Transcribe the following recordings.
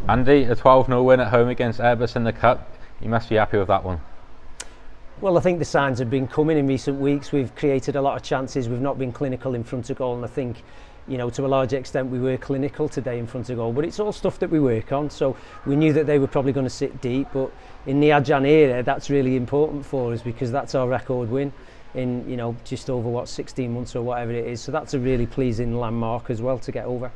Andy, a 12-0 win at home against Airbus in the Cup. You must be happy with that one. Well, I think the signs have been coming in recent weeks. We've created a lot of chances. We've not been clinical in front of goal, and I think, you know, to a large extent we were clinical today in front of goal, but it's all stuff that we work on. So we knew that they were probably going to sit deep, but in the Adjan era that's really important for us because that's our record win in, you know, just over 16 months or whatever it is. So that's a really pleasing landmark as well to get over.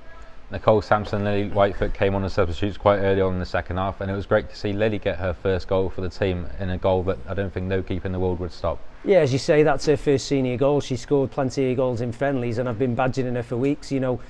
Nicole Sampson, Lily Whitefoot came on as substitutes quite early on in the second half, and it was great to see Lily get her first goal for the team in a goal that I don't think no keeper in the world would stop. Yeah, as you say, that's her first senior goal. She scored plenty of goals in friendlies, and I've been badgering her for weeks. You know,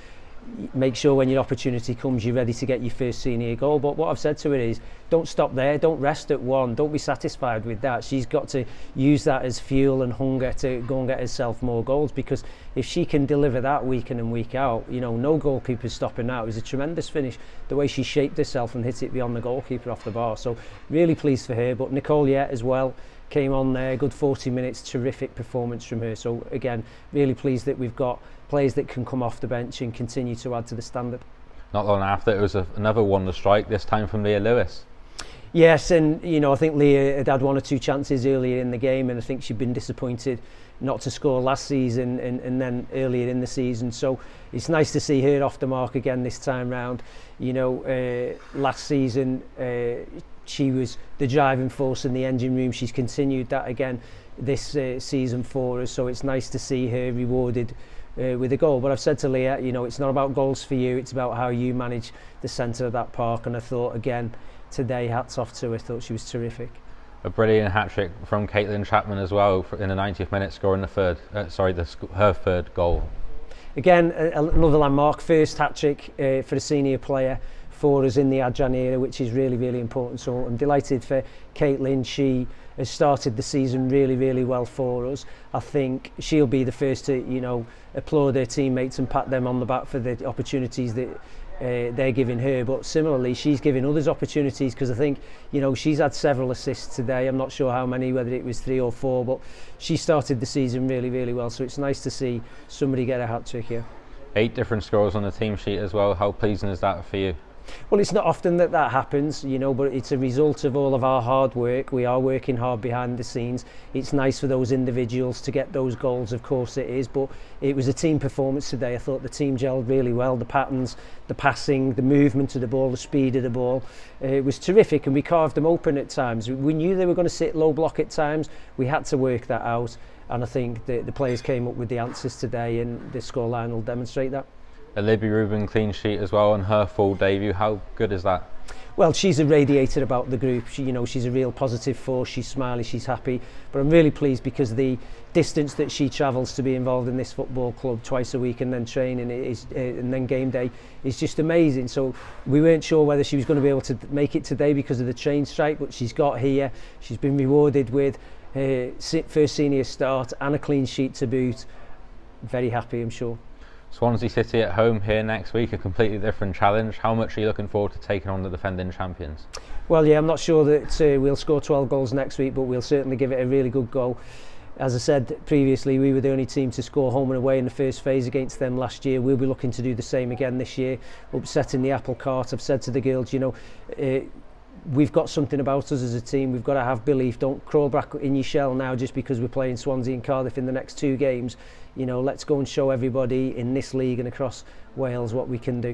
make sure when your opportunity comes you're ready to get your first senior goal. But what I've said to her is, don't stop there, don't rest at one, don't be satisfied with that. She's got to use that as fuel and hunger to go and get herself more goals, because if she can deliver that week in and week out, you know, no goalkeeper's stopping that. It was a tremendous finish, the way she shaped herself and hit it beyond the goalkeeper off the bar. So really pleased for her. But Nicole as well came on there, good 40 minutes, terrific performance from her. So again, really pleased that we've got players that can come off the bench and continue to add to the standard. Not long after, it was another wonder strike, this time from Leah Lewis. Yes, and you know, I think Leah had one or two chances earlier in the game, and I think she'd been disappointed not to score last season and then earlier in the season. So it's nice to see her off the mark again this time round. You know, last season she was the driving force in the engine room. She's continued that again this season for us, so it's nice to see her rewarded with a goal. But I've said to Leah, you know, it's not about goals for you, it's about how you manage the centre of that park. And I thought again today, hats off to her. I thought she was terrific. A brilliant hat-trick from Caitlin Chapman as well in the 90th minute, scoring her third goal. Again, another landmark, first hat-trick for a senior player for us in the Adjan era, which is really, really important. So I'm delighted for Caitlin. She has started the season really, really well for us. I think she'll be the first to, you know, applaud her teammates and pat them on the back for the opportunities that they're giving her. But similarly, she's giving others opportunities, because I think, you know, she's had several assists today. I'm not sure how many, whether it was 3 or 4, but she started the season really, really well. So it's nice to see somebody get a hat-trick here. 8 different scores on the team sheet as well. How pleasing is that for you? Well, it's not often that happens, you know, but it's a result of all of our hard work. We are working hard behind the scenes. It's nice for those individuals to get those goals, of course it is, but it was a team performance today. I thought the team gelled really well. The patterns, the passing, the movement of the ball, the speed of the ball, it was terrific, and we carved them open at times. We knew they were going to sit low block at times. We had to work that out, and I think the players came up with the answers today, and the scoreline will demonstrate that. A Libby Rubin clean sheet as well on her full debut. How good is that? Well, she's a radiator about the group. You know, she's a real positive force. She's smiley, she's happy. But I'm really pleased because the distance that she travels to be involved in this football club twice a week and then training and then game day is just amazing. So we weren't sure whether she was going to be able to make it today because of the train strike, but she's got here. She's been rewarded with her first senior start and a clean sheet to boot. Very happy, I'm sure. Swansea City at home here next week, a completely different challenge. How much are you looking forward to taking on the defending champions? Well, yeah, I'm not sure that we'll score 12 goals next week, but we'll certainly give it a really good go. As I said previously, we were the only team to score home and away in the first phase against them last year. We'll be looking to do the same again this year, upsetting the apple cart. I've said to the girls, you know, we've got something about us as a team. We've got to have belief. Don't crawl back in your shell now just because we're playing Swansea and Cardiff in the next 2 games. You know, let's go and show everybody in this league and across Wales what we can do.